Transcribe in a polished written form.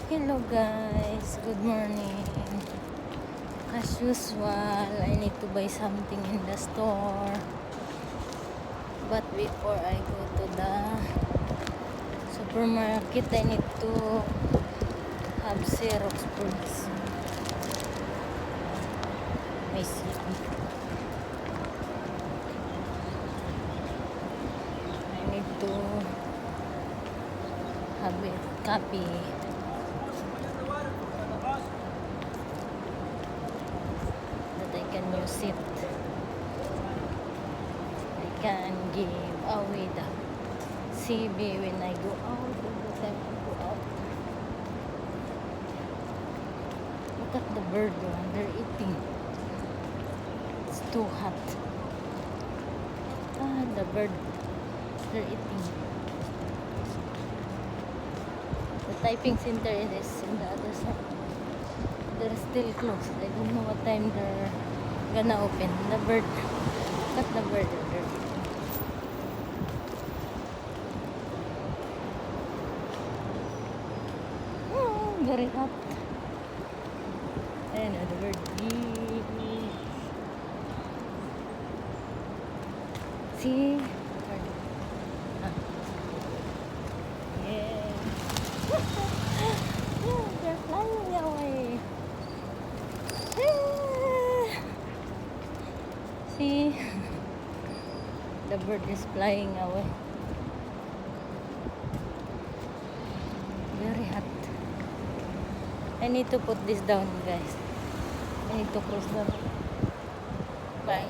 Hello guys, good morning. As usual, I need to buy something in the store. But before I go to the supermarket, I need to have Xerox first. May CD. I need to have it copy. That I can use it. I can give away the CB when I go out. Every time I go out. Look at the bird one. They're eating. It's too hot. The bird. They're eating. The typing center is in the other side. They're still closed. I don't know what time they're gonna open. The bird. Look at the bird. They're eating. Very hot. Ayan o, the bird. See? Yeah. They're flying away. See? The bird is flying away. Very hot. I need to put this down, guys. I need to close the. Bye.